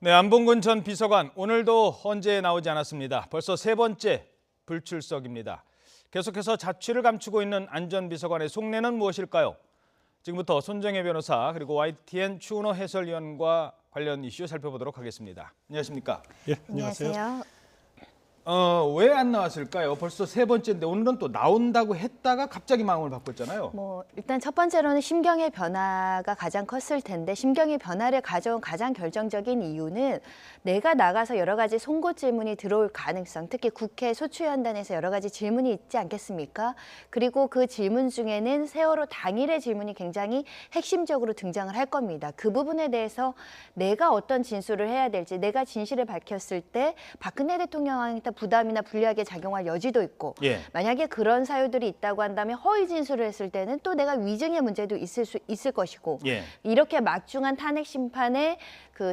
네, 안봉근 전 비서관 오늘도 헌재에 나오지 않았습니다. 벌써 세 번째 불출석입니다. 계속해서 자취를 감추고 있는 안 전 비서관의 속내는 무엇일까요? 지금부터 손정혜 변호사 그리고 YTN 추은호 해설위원과 관련 이슈 살펴보도록 하겠습니다. 안녕하십니까? 예, 안녕하세요. 왜 안 나왔을까요? 벌써 세 번째인데 오늘은 또 나온다고 했다가 갑자기 마음을 바꿨잖아요. 일단 첫 번째로는 심경의 변화가 가장 컸을 텐데 심경의 변화를 가져온 가장 결정적인 이유는 내가 나가서 여러 가지 송곳 질문이 들어올 가능성, 특히 국회 소추위원단에서 여러 가지 질문이 있지 않겠습니까? 그리고 그 질문 중에는 세월호 당일의 질문이 굉장히 핵심적으로 등장을 할 겁니다. 그 부분에 대해서 내가 어떤 진술을 해야 될지, 내가 진실을 밝혔을 때 박근혜 대통령한테 부담이나 불리하게 작용할 여지도 있고 만약에 그런 사유들이 있다고 한다면 허위 진술을 했을 때는 또 내가 위증의 문제도 있을 것이고 이렇게 막중한 탄핵 심판에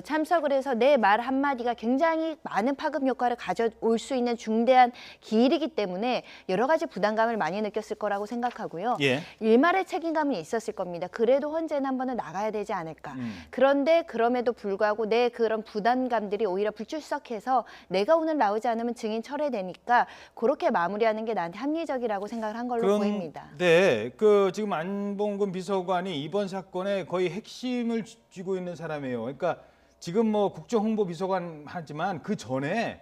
참석을 해서 내 말 한마디가 굉장히 많은 파급 효과를 가져올 수 있는 중대한 기일이기 때문에 여러 가지 부담감을 많이 느꼈을 거라고 생각하고요. 일말의 책임감은 있었을 겁니다. 그래도 헌재는 한 번은 나가야 되지 않을까. 그런데 그럼에도 불구하고 내 그런 부담감들이 오히려 불출석해서 내가 오늘 나오지 않으면 증인 철회되니까 그렇게 마무리하는 게 나한테 합리적이라고 생각을 한 걸로 보입니다. 네, 지금 안봉근 비서관이 이번 사건의 거의 핵심을 쥐고 있는 사람이에요. 그러니까 지금 국정홍보비서관 하지만 그 전에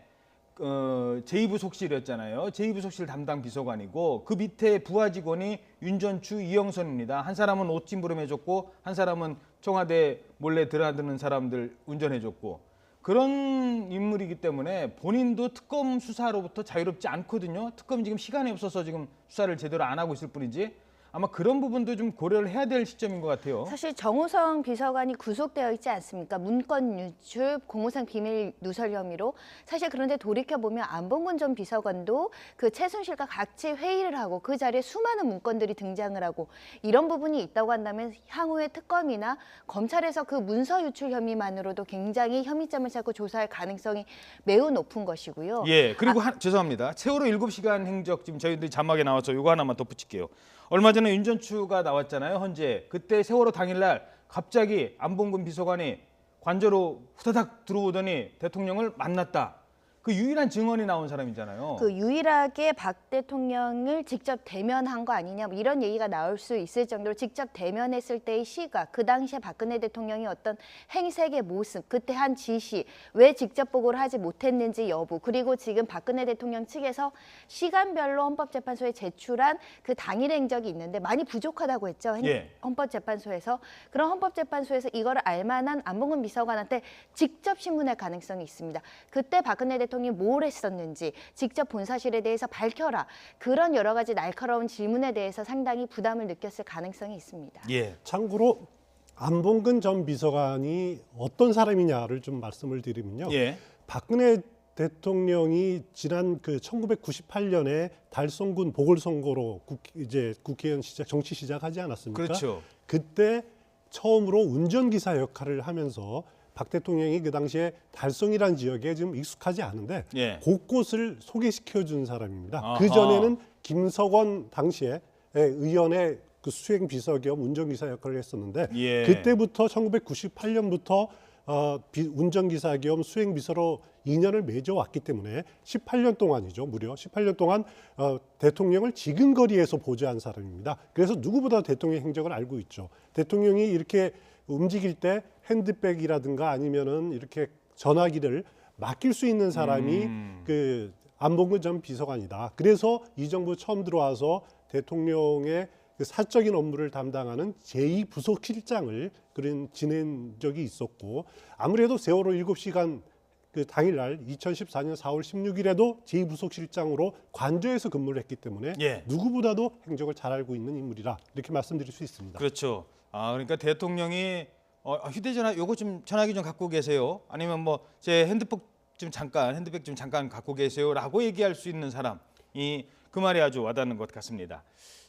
제2부속실이었잖아요. 제2부속실 담당 비서관이고 그 밑에 부하 직원이 윤전추, 이영선입니다. 한 사람은 옷짐부름해줬고 한 사람은 청와대 몰래 드나드는 사람들 운전해줬고 그런 인물이기 때문에 본인도 특검 수사로부터 자유롭지 않거든요. 특검이 지금 시간이 없어서 지금 수사를 제대로 안 하고 있을 뿐이지 아마 그런 부분도 좀 고려를 해야 될 시점인 것 같아요. 사실 정우성 비서관이 구속되어 있지 않습니까? 문건 유출, 공무상 비밀 누설 혐의로. 사실 그런데 돌이켜보면 안봉근 전 비서관도 그 최순실과 같이 회의를 하고 그 자리에 수많은 문건들이 등장을 하고 이런 부분이 있다고 한다면 향후에 특검이나 검찰에서 그 문서 유출 혐의만으로도 굉장히 혐의점을 찾고 조사할 가능성이 매우 높은 것이고요. 그리고 죄송합니다. 세월호 7시간 행적 지금 저희들이 자막에 나와서 이거 하나만 덧붙일게요. 얼마 전에 윤전추가 나왔잖아요. 헌재. 그때 세월호 당일날 갑자기 안봉근 비서관이 관저로 후다닥 들어오더니 대통령을 만났다. 그 유일한 증언이 나온 사람이잖아요. 그 유일하게 박 대통령을 직접 대면한 거 아니냐 이런 얘기가 나올 수 있을 정도로 직접 대면했을 때의 시각, 그 당시에 박근혜 대통령이 어떤 행색의 모습, 그때 한 지시, 왜 직접 보고를 하지 못했는지 여부, 그리고 지금 박근혜 대통령 측에서 시간별로 헌법재판소에 제출한 그 당일 행적이 있는데 많이 부족하다고 했죠. 헌법재판소에서. 그런 헌법재판소에서 이걸 알만한 안봉근 비서관한테 직접 신문할 가능성이 있습니다. 그때 박근혜 대통령이 뭘 했었는지 직접 본 사실에 대해서 밝혀라. 그런 여러 가지 날카로운 질문에 대해서 상당히 부담을 느꼈을 가능성이 있습니다. 참고로 안봉근 전 비서관이 어떤 사람이냐를 좀 말씀을 드리면요. 박근혜 대통령이 지난 1998년에 달성군 보궐선거로 국회의원 정치 시작하지 않았습니까? 그렇죠. 그때 처음으로 운전기사 역할을 하면서 박 대통령이 그 당시에 달성이라는 지역에 좀 익숙하지 않은데 곳곳을 소개시켜준 사람입니다. 그전에는 김석원 당시에 의원의 그 수행 비서 겸 운전기사 역할을 했었는데 그때부터 1998년부터 운전기사 겸 수행비서로 인연을 맺어왔기 때문에 18년 동안이죠. 무려 18년 동안 대통령을 지근거리에서 보좌한 사람입니다. 그래서 누구보다 대통령 행적을 알고 있죠. 대통령이 이렇게 움직일 때 핸드백이라든가 아니면은 이렇게 전화기를 맡길 수 있는 사람이 그 안봉근 전 비서관이다. 그래서 이 정부 처음 들어와서 대통령의 그 사적인 업무를 담당하는 제2부속실장을 지낸 적이 있었고 아무래도 세월호 7시간 그 당일날 2014년 4월 16일에도 제2부속실장으로 관저에서 근무를 했기 때문에 누구보다도 행적을 잘 알고 있는 인물이라 이렇게 말씀드릴 수 있습니다. 그렇죠. 그러니까 대통령이 휴대전화 요거 좀 전화기 좀 갖고 계세요. 아니면 제 핸드백 좀 잠깐 갖고 계세요라고 얘기할 수 있는 사람이 그 말이 아주 와닿는 것 같습니다.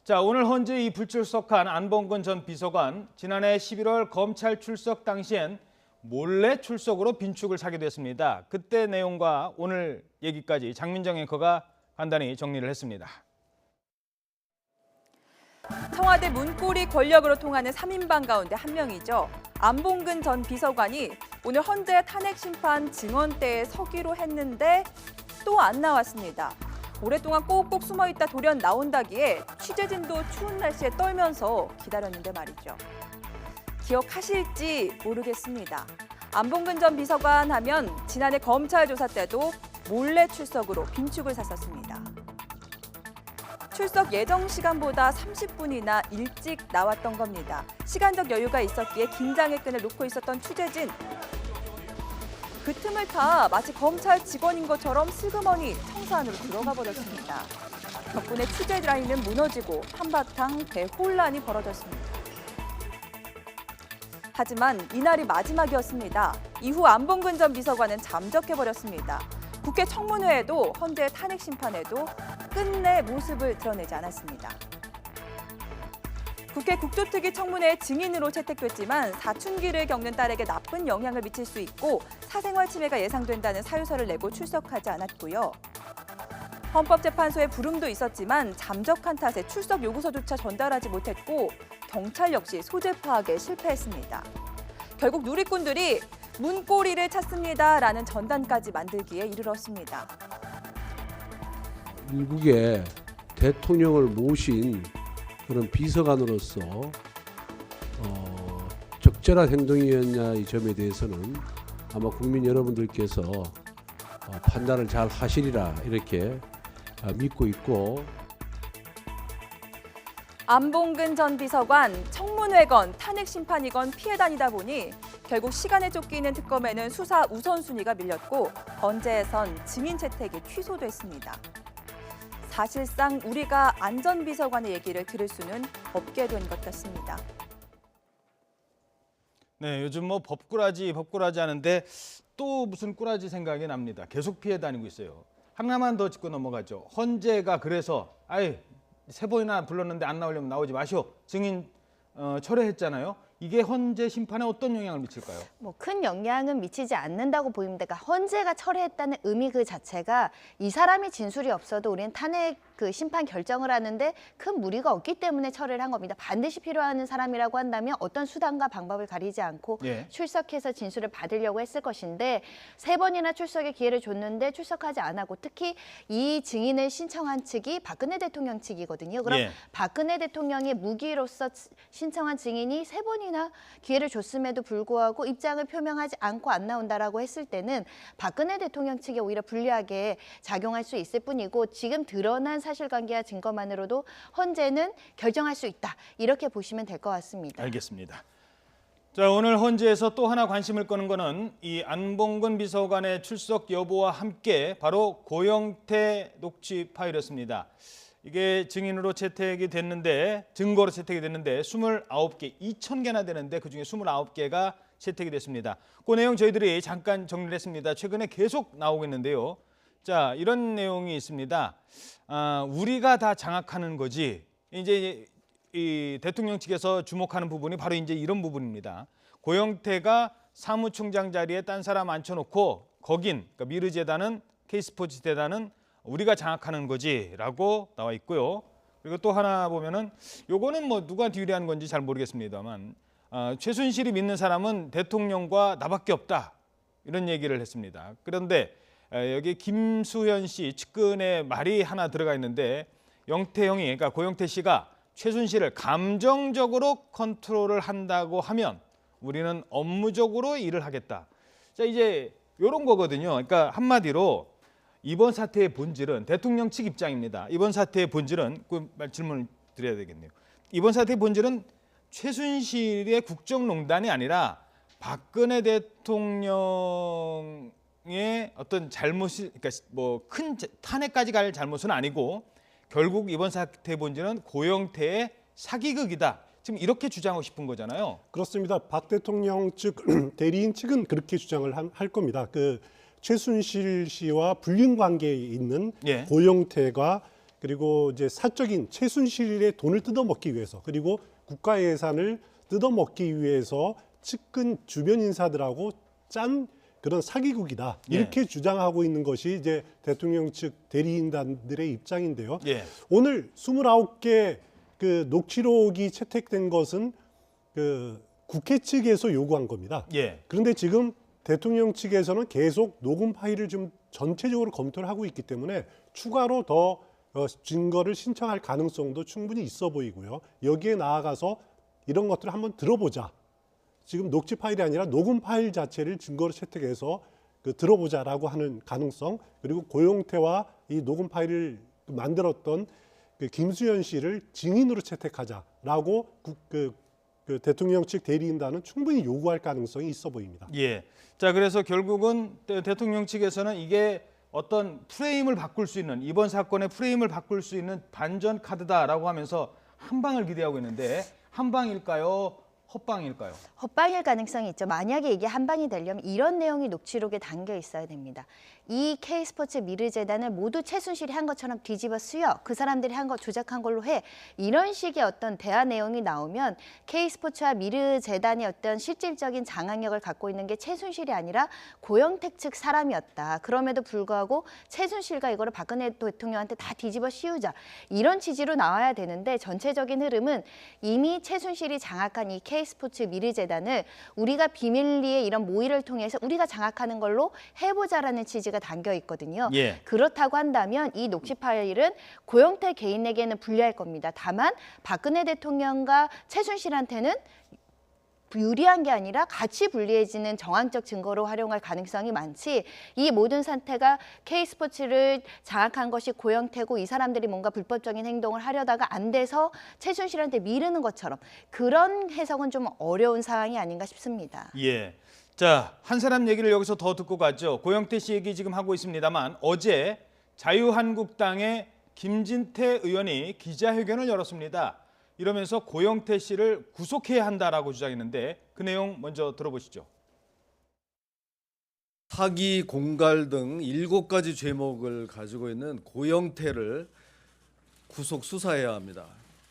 자, 오늘 헌재 이 불출석한 안봉근 전 비서관 지난해 11월 검찰 출석 당시엔 몰래 출석으로 빈축을 사게 됐습니다. 그때 내용과 오늘 얘기까지 장민정 앵커가 간단히 정리를 했습니다. 청와대 문고리 권력으로 통하는 3인방 가운데 한 명이죠. 안봉근 전 비서관이 오늘 헌재 탄핵 심판 증언대에 서기로 했는데 또 안 나왔습니다. 오랫동안 꼭꼭 숨어있다 돌연 나온다기에 취재진도 추운 날씨에 떨면서 기다렸는데 말이죠. 기억하실지 모르겠습니다. 안봉근 전 비서관 하면 지난해 검찰 조사 때도 몰래 출석으로 빈축을 샀었습니다. 출석 예정 시간보다 30분이나 일찍 나왔던 겁니다. 시간적 여유가 있었기에 긴장의 끈을 놓고 있었던 취재진. 그 틈을 타 마치 검찰 직원인 것처럼 슬그머니 청사 안으로 들어가 버렸습니다. 덕분에 취재 라인은 무너지고 한바탕 대혼란이 벌어졌습니다. 하지만 이날이 마지막이었습니다. 이후 안봉근 전 비서관은 잠적해버렸습니다. 국회 청문회에도 헌재 탄핵 심판에도 끝내 모습을 드러내지 않았습니다. 국회 국조특위 청문회 증인으로 채택됐지만 사춘기를 겪는 딸에게 나쁜 영향을 미칠 수 있고 사생활 침해가 예상된다는 사유서를 내고 출석하지 않았고요. 헌법재판소의 부름도 있었지만 잠적한 탓에 출석 요구서조차 전달하지 못했고 경찰 역시 소재 파악에 실패했습니다. 결국 누리꾼들이 문고리를 찾습니다라는 전단까지 만들기에 이르렀습니다. 미국의 대통령을 모신 그런 비서관으로서 적절한 행동이었냐 이 점에 대해서는 아마 국민 여러분들께서 판단을 잘 하시리라 이렇게 믿고 있고, 안봉근 전 비서관 청문회건 탄핵 심판이건 피해 다니다 보니 결국 시간에 쫓기는 특검에는 수사 우선순위가 밀렸고 헌재에선 증인 채택이 취소됐습니다. 사실상 우리가 안 전 비서관의 얘기를 들을 수는 없게 된 것 같습니다. 네, 요즘 뭐 법꾸라지 하는데 또 무슨 꾸라지 생각이 납니다. 계속 피해 다니고 있어요. 하나만 더 짚고 넘어가죠. 헌재가 그래서 세 번이나 불렀는데 안 나오려면 나오지 마시오. 증인 철회했잖아요. 이게 헌재 심판에 어떤 영향을 미칠까요? 뭐 큰 영향은 미치지 않는다고 보입니다. 그러니까 헌재가 철회했다는 의미 그 자체가 이 사람이 진술이 없어도 우리는 탄핵 그 심판 결정을 하는데 큰 무리가 없기 때문에 철회를 한 겁니다. 반드시 필요한 사람이라고 한다면 어떤 수단과 방법을 가리지 않고 출석해서 진술을 받으려고 했을 것인데 3번이나 출석의 기회를 줬는데 출석하지 않았고 특히 이 증인을 신청한 측이 박근혜 대통령 측이거든요. 그럼 박근혜 대통령의 무기로서 신청한 증인이 3번이나 기회를 줬음에도 불구하고 입장을 표명하지 않고 안 나온다라고 했을 때는 박근혜 대통령 측에 오히려 불리하게 작용할 수 있을 뿐이고 지금 드러난 사실관계와 증거만으로도 헌재는 결정할 수 있다. 이렇게 보시면 될 것 같습니다. 알겠습니다. 자, 오늘 헌재에서 또 하나 관심을 끄는 거는 이 안봉근 비서관의 출석 여부와 함께 바로 고영태 녹취 파일이었습니다. 이게 증인으로 채택이 됐는데 증거로 채택이 됐는데 29개, 2,000개나 되는데 그중에 29개가 채택이 됐습니다. 그 내용 저희들이 잠깐 정리를 했습니다. 최근에 계속 나오고 있는데요. 자, 이런 내용이 있습니다. 우리가 다 장악하는 거지. 이제 이 대통령 측에서 주목하는 부분이 바로 이제 이런 부분입니다. 고영태가 사무총장 자리에 딴 사람 앉혀놓고 거긴 그러니까 미르재단은 K스포츠 재단은 우리가 장악하는 거지라고 나와 있고요. 그리고 또 하나 보면은 요거는 뭐 누구한테 유리한 건지 잘 모르겠습니다만 최순실이 믿는 사람은 대통령과 나밖에 없다 이런 얘기를 했습니다. 그런데 여기 김수현 씨 측근의 말이 하나 들어가 있는데 영태형이 그러니까 고영태 씨가 최순실을 감정적으로 컨트롤을 한다고 하면 우리는 업무적으로 일을 하겠다. 자, 이제 이런 거거든요. 그러니까 한마디로 이번 사태의 본질은 대통령 측 입장입니다. 이번 사태의 본질은 그 질문을 드려야 되겠네요. 이번 사태의 본질은 최순실의 국정농단이 아니라 박근혜 대통령의 어떤 잘못이 그러니까 뭐 큰 탄핵까지 갈 잘못은 아니고 결국 이번 사태의 본질은 고영태의 사기극이다. 지금 이렇게 주장하고 싶은 거잖아요. 그렇습니다. 박 대통령 측 대리인 측은 그렇게 주장을 할 겁니다. 그 최순실 씨와 불륜 관계에 있는 고영태가 그리고 이제 사적인 최순실의 돈을 뜯어먹기 위해서 그리고 국가 예산을 뜯어먹기 위해서 측근 주변 인사들하고 짠 그런 사기극이다. 이렇게 주장하고 있는 것이 이제 대통령 측 대리인단들의 입장인데요. 오늘 29개 그 녹취록이 채택된 것은 그 국회 측에서 요구한 겁니다. 예. 그런데 지금 대통령 측에서는 계속 녹음 파일을 좀 전체적으로 검토를 하고 있기 때문에 추가로 더 증거를 신청할 가능성도 충분히 있어 보이고요. 여기에 나아가서 이런 것들을 한번 들어보자. 지금 녹취 파일이 아니라 녹음 파일 자체를 증거로 채택해서 들어보자라고 하는 가능성, 그리고 고용태와 이 녹음 파일을 만들었던 김수현 씨를 증인으로 채택하자라고 대통령 측 대리인단은 충분히 요구할 가능성이 있어 보입니다. 예. 자, 그래서 결국은 대통령 측에서는 이게 어떤 프레임을 바꿀 수 있는, 이번 사건의 프레임을 바꿀 수 있는 반전 카드다라고 하면서 한 방을 기대하고 있는데, 한 방일까요? 헛방일까요? 헛방일 가능성이 있죠. 만약에 이게 한 방이 되려면 이런 내용이 녹취록에 담겨 있어야 됩니다. 이 K스포츠 미르재단을 모두 최순실이 한 것처럼 뒤집어 쓰여 그 사람들이 한 거 조작한 걸로 해. 이런 식의 어떤 대화 내용이 나오면 K스포츠와 미르재단의 어떤 실질적인 장악력을 갖고 있는 게 최순실이 아니라 고영택 측 사람이었다. 그럼에도 불구하고 최순실과 이거를 박근혜 대통령한테 다 뒤집어 씌우자. 이런 취지로 나와야 되는데 전체적인 흐름은 이미 최순실이 장악한 이 K스포츠 미르재단을 우리가 비밀리에 이런 모의를 통해서 우리가 장악하는 걸로 해보자라는 취지가 담겨 있거든요. 예. 그렇다고 한다면 이 녹취 파일은 고영태 개인에게는 불리할 겁니다. 다만 박근혜 대통령과 최순실한테는 유리한 게 아니라 같이 불리해지는 정황적 증거로 활용할 가능성이 많지, 이 모든 사태가 K스포츠를 장악한 것이 고영태고 이 사람들이 뭔가 불법적인 행동을 하려다가 안 돼서 최순실한테 미루는 것처럼 그런 해석은 좀 어려운 상황이 아닌가 싶습니다. 예. 자, 한 사람 얘기를 여기서 더 듣고 가죠. 고영태 씨 얘기 지금 하고 있습니다만 어제 자유한국당의 김진태 의원이 기자회견을 열었습니다. 이러면서 고영태 씨를 구속해야 한다라고 주장했는데 그 내용 먼저 들어보시죠. 사기, 공갈 등 7가지 죄목을 가지고 있는 고영태를 구속 수사해야 합니다.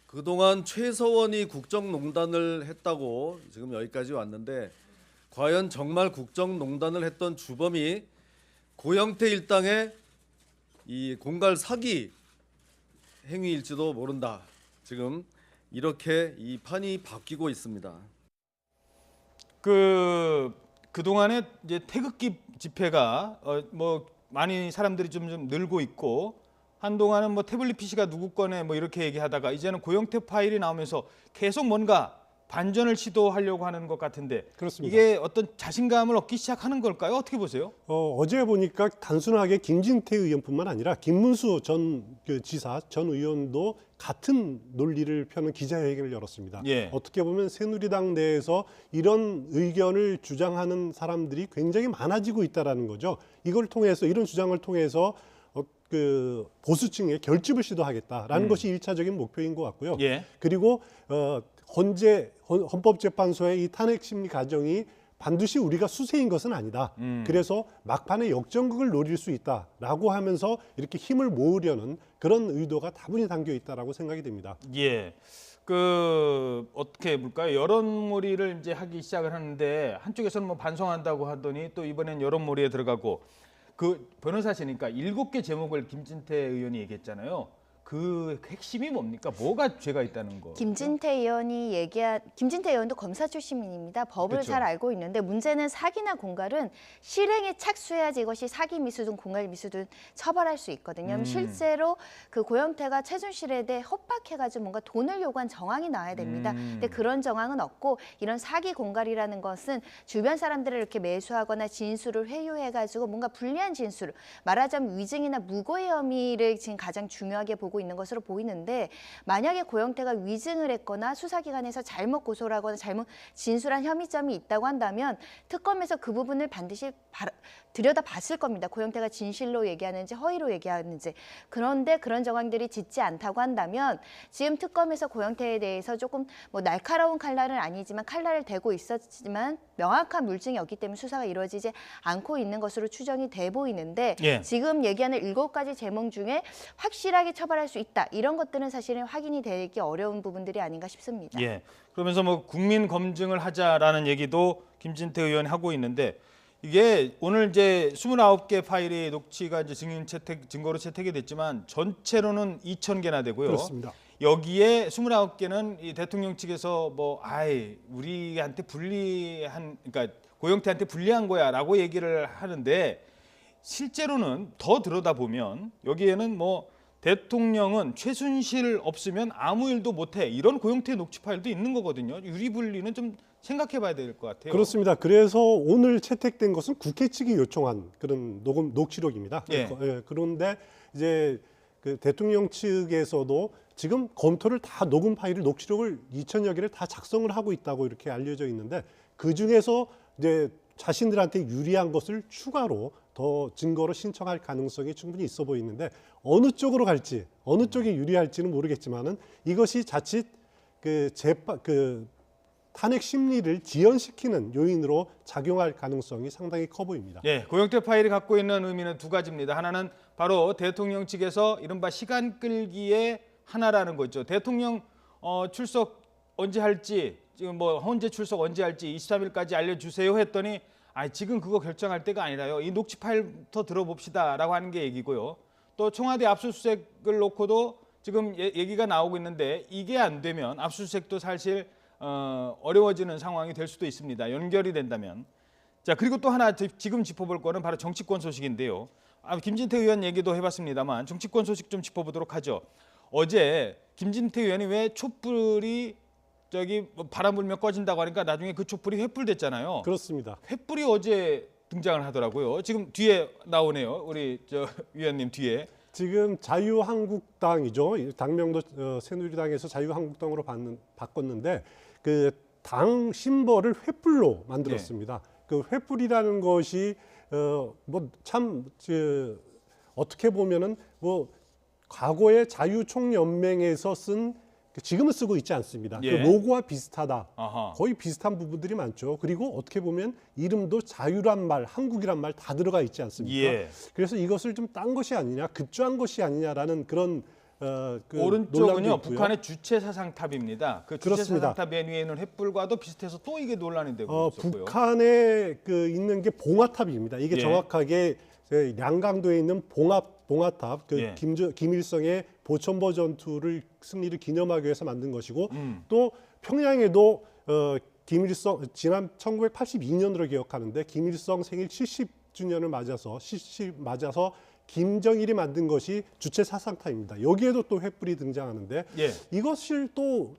그동안 최서원이 국정농단을 했다고 지금 여기까지 왔는데 과연 정말 국정농단을 했던 주범이 고영태 일당의 이 공갈 사기 행위일지도 모른다. 지금 이렇게 이 판이 바뀌고 있습니다. 그동안에 이제 태극기 집회가 뭐 많이 사람들이 좀 늘고 있고, 한동안은 뭐 태블릿 PC가 누구 거네 뭐 이렇게 얘기하다가 이제는 고영태 파일이 나오면서 계속 뭔가 반전을 시도하려고 하는 것 같은데, 그렇습니다. 이게 어떤 자신감을 얻기 시작하는 걸까요? 어떻게 보세요? 어제 보니까 단순하게 김진태 의원뿐만 아니라 김문수 전 지사, 전 의원도 같은 논리를 펴는 기자회견을 열었습니다. 예. 어떻게 보면 새누리당 내에서 이런 의견을 주장하는 사람들이 굉장히 많아지고 있다는 거죠. 이걸 통해서, 이런 주장을 통해서 보수층의 결집을 시도하겠다라는 것이 1차적인 목표인 것 같고요. 예. 그리고 헌법재판소의 이 탄핵 심리 과정이 반드시 우리가 수세인 것은 아니다. 그래서 막판에 역전극을 노릴 수 있다라고 하면서 이렇게 힘을 모으려는 그런 의도가 다분히 담겨 있다라고 생각이 됩니다. 예. 어떻게 볼까요? 여론몰이를 이제 하기 시작을 하는데 한쪽에서는 뭐 반성한다고 하더니 또 이번엔 여론몰이에 들어가고, 그 변호사시니까 7개 제목을 김진태 의원이 얘기했잖아요. 그 핵심이 뭡니까? 뭐가 죄가 있다는 거? 김진태 의원도 검사 출신입니다. 법을 그렇죠. 잘 알고 있는데 문제는 사기나 공갈은 실행에 착수해야지 이것이 사기 미수든 공갈 미수든 처벌할 수 있거든요. 실제로 그 고영태가 최순실에 대해 협박해가지고 뭔가 돈을 요구한 정황이 나와야 됩니다. 근데 그런 정황은 없고, 이런 사기 공갈이라는 것은 주변 사람들을 이렇게 매수하거나 진술을 회유해가지고 뭔가 불리한 진술, 말하자면 위증이나 무고의 혐의를 지금 가장 중요하게 보고 있는 것으로 보이는데, 만약에 고영태가 위증을 했거나 수사기관에서 잘못 고소를 하거나 잘못 진술한 혐의점이 있다고 한다면 특검에서 그 부분을 반드시 들여다봤을 겁니다. 고영태가 진실로 얘기하는지 허위로 얘기하는지. 그런데 그런 정황들이 짙지 않다고 한다면 지금 특검에서 고영태에 대해서 조금 뭐 날카로운 칼날은 아니지만 칼날을 대고 있었지만 명확한 물증이 없기 때문에 수사가 이루어지지 않고 있는 것으로 추정이 돼 보이는데, 예. 지금 얘기하는 7가지 제목 중에 확실하게 처벌할 수 있다, 이런 것들은 사실은 확인이 되기 어려운 부분들이 아닌가 싶습니다. 예. 그러면서 뭐 국민 검증을 하자라는 얘기도 김진태 의원이 하고 있는데, 이게 오늘 이제 29개 파일이 녹취가 이제 증거로 채택이 됐지만 전체로는 2,000개나 되고요. 그렇습니다. 여기에 29개는 이 대통령 측에서 우리한테 그러니까 고영태한테 불리한 거야라고 얘기를 하는데 실제로는 더 들여다보면 여기에는 뭐 대통령은 최순실 없으면 아무 일도 못해 이런 고영태 녹취 파일도 있는 거거든요. 유리분리는 좀 생각해봐야 될 것 같아요. 그렇습니다. 그래서 오늘 채택된 것은 국회 측이 요청한 그런 녹취록입니다. 예. 그런데 이제 그 대통령 측에서도 지금 검토를 다 녹음 파일을 녹취록을 2천여 개를 다 작성을 하고 있다고 이렇게 알려져 있는데 그 중에서 이제 자신들한테 유리한 것을 추가로 더 증거로 신청할 가능성이 충분히 있어 보이는데 어느 쪽으로 갈지 어느 쪽이 유리할지는 모르겠지만은 이것이 자칫 그 탄핵 심리를 지연시키는 요인으로 작용할 가능성이 상당히 커 보입니다. 예, 고영태 파일이 갖고 있는 의미는 두 가지입니다. 하나는 바로 대통령 측에서 이른바 시간 끌기의 하나라는 거죠. 대통령 출석 언제 할지 지금 뭐 헌재 출석 언제 할지 23일까지 알려주세요 했더니 지금 그거 결정할 때가 아니라요. 이 녹취 파일부터 들어봅시다라고 하는 게 얘기고요. 또 청와대 압수수색을 놓고도 지금 얘기가 나오고 있는데 이게 안 되면 압수수색도 사실 어려워지는 상황이 될 수도 있습니다. 연결이 된다면. 자, 그리고 또 하나 지금 짚어볼 거는 바로 정치권 소식인데요. 김진태 의원 얘기도 해봤습니다만 정치권 소식 좀 짚어보도록 하죠. 어제 김진태 의원이 왜 촛불이 바람 불면 꺼진다고 하니까 나중에 그 촛불이 횃불됐잖아요. 그렇습니다. 횃불이 어제 등장을 하더라고요. 지금 뒤에 나오네요. 우리 위원님 뒤에. 지금 자유한국당이죠. 당명도 새누리당에서 자유한국당으로 바꿨는데 그 당 심벌을 횃불로 만들었습니다. 그 횃불이라는 것이 어떻게 보면은 과거에 자유총연맹에서 쓴 지금은 쓰고 있지 않습니다. 예. 그 로고와 비슷하다. 아하. 거의 비슷한 부분들이 많죠. 그리고 어떻게 보면 이름도 자유란 말, 한국이란 말 다 들어가 있지 않습니까? 예. 그래서 이것을 좀 딴 것이 아니냐, 급조한 것이 아니냐라는 그런 그 오른쪽은요 논란도 있고요. 북한의 주체 사상탑입니다. 그 주체 그렇습니다. 사상탑 맨 위에 있는 횃불과도 비슷해서 또 이게 논란이 되고 있었고요. 북한에 있는 게 봉화탑입니다. 이게 예. 정확하게 양강도에 있는 봉화탑, 예. 김일성의 보천보 전투를 승리를 기념하기 위해서 만든 것이고 또 평양에도 김일성 지난 1982년으로 기억하는데 김일성 생일 70주년을 맞아서 김정일이 만든 것이 주체 사상탑입니다. 여기에도 또 횃불이 등장하는데 예. 이것을 또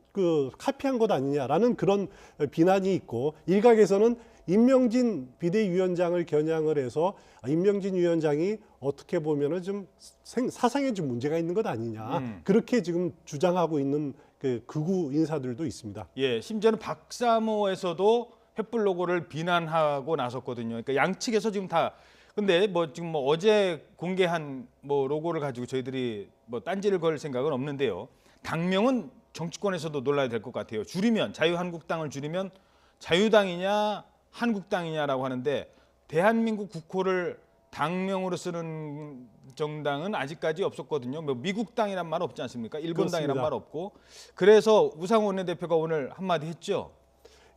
카피한 것 아니냐라는 그런 비난이 있고 일각에서는 임명진 비대위원장을 겨냥을 해서 임명진 위원장이 어떻게 보면은 좀 사상에 좀 문제가 있는 것 아니냐 그렇게 지금 주장하고 있는 그 극우 인사들도 있습니다. 예, 심지어는 박사모에서도 횃불 로고를 비난하고 나섰거든요. 그러니까 양측에서 지금 다 근데 지금 어제 공개한 로고를 가지고 저희들이 딴지를 걸 생각은 없는데요. 당명은 정치권에서도 놀라야 될 것 같아요. 줄이면 자유한국당을 줄이면 자유당이냐 한국당이냐라고 하는데 대한민국 국호를 당명으로 쓰는 정당은 아직까지 없었거든요. 미국당이란 말 없지 않습니까? 일본당이란 그렇습니다. 말 없고. 그래서 우상호 원내대표가 오늘 한마디 했죠.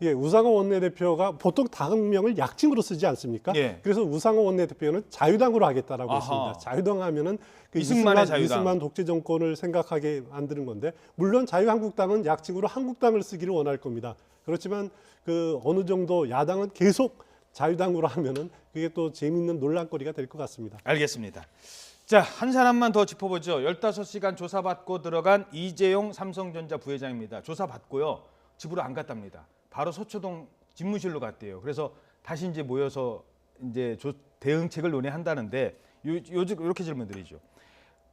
예, 우상호 원내대표가 보통 당명을 약칭으로 쓰지 않습니까? 예. 그래서 우상호 원내대표는 자유당으로 하겠다라고 아하. 했습니다. 자유당 하면은 이승만의 자유당. 이승만 독재 정권을 생각하게 만드는 건데 물론 자유한국당은 약칭으로 한국당을 쓰기를 원할 겁니다. 그렇지만 어느 정도 야당은 계속 자유당으로 하면은 그게 또 재미있는 논란거리가 될 것 같습니다. 알겠습니다. 자, 한 사람만 더 짚어보죠. 15시간 조사받고 들어간 이재용 삼성전자 부회장입니다. 조사받고요. 집으로 안 갔답니다. 바로 서초동 집무실로 갔대요. 그래서 다시 이제 모여서 이제 대응책을 논의한다는데 요즘 이렇게 질문드리죠.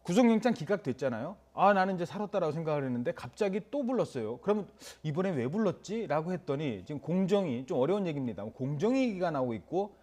구속영장 기각됐잖아요. 나는 이제 살았다라고 생각을 했는데 갑자기 또 불렀어요. 그러면 이번에 왜 불렀지? 라고 했더니 지금 공정위, 좀 어려운 얘기입니다. 공정위 얘기가 나오고 있고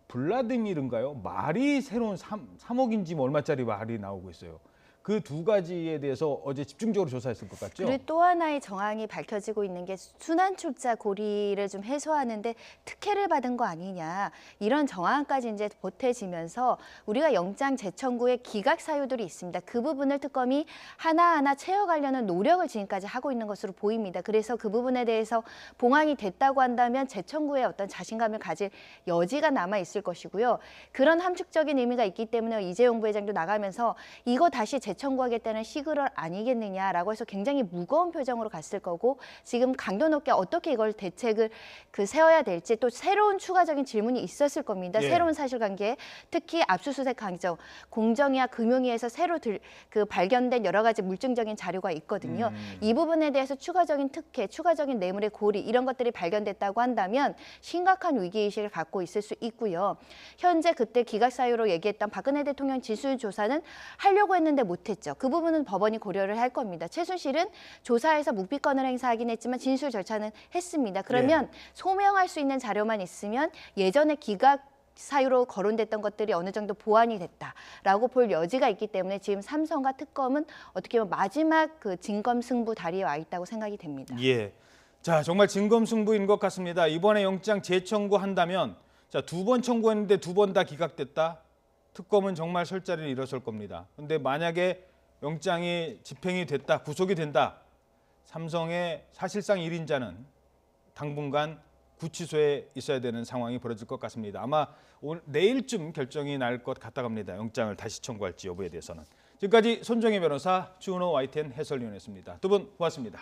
블라디미르인가요? 말이 새로운 3억인지 얼마짜리 말이 나오고 있어요. 그 두 가지에 대해서 어제 집중적으로 조사했을 것 같죠? 그리고 또 하나의 정황이 밝혀지고 있는 게 순환출자 고리를 좀 해소하는데 특혜를 받은 거 아니냐 이런 정황까지 이제 보태지면서 우리가 영장 재청구의 기각 사유들이 있습니다. 그 부분을 특검이 하나하나 채워가려는 노력을 지금까지 하고 있는 것으로 보입니다. 그래서 그 부분에 대해서 봉황이 됐다고 한다면 재청구에 어떤 자신감을 가질 여지가 남아 있을 것이고요. 그런 함축적인 의미가 있기 때문에 이재용 부회장도 나가면서 이거 다시 재청구하겠다는 시그널 아니겠느냐라고 해서 굉장히 무거운 표정으로 갔을 거고 지금 강도 높게 어떻게 이걸 대책을 세워야 될지 또 새로운 추가적인 질문이 있었을 겁니다. 예. 새로운 사실관계, 특히 압수수색 강정, 공정위와 금융위에서 새로 발견된 여러 가지 물증적인 자료가 있거든요. 이 부분에 대해서 추가적인 특혜, 추가적인 뇌물의 고리 이런 것들이 발견됐다고 한다면 심각한 위기의식을 갖고 있을 수 있고요. 현재 그때 기각사유로 얘기했던 박근혜 대통령 진술조사는 하려고 했는데 못했죠. 그 부분은 법원이 고려를 할 겁니다. 최순실은 조사에서 묵비권을 행사하긴 했지만 진술 절차는 했습니다. 그러면 소명할 수 있는 자료만 있으면 예전에 기각 사유로 거론됐던 것들이 어느 정도 보완이 됐다라고 볼 여지가 있기 때문에 지금 삼성과 특검은 어떻게 보면 마지막 진검승부 다리에 와 있다고 생각이 됩니다. 예. 자, 정말 진검승부인 것 같습니다. 이번에 영장 재청구한다면 자, 2번 청구했는데 2번 다 기각됐다. 특검은 정말 설 자리를 일어설 겁니다. 근데 만약에 영장이 집행이 됐다, 구속이 된다. 삼성의 사실상 1인자는 당분간 구치소에 있어야 되는 상황이 벌어질 것 같습니다. 아마 내일쯤 결정이 날 것 같다 갑니다. 영장을 다시 청구할지 여부에 대해서는. 지금까지 손정혜 변호사, 주은호 YTN 해설위원이었습니다. 두 분 고맙습니다.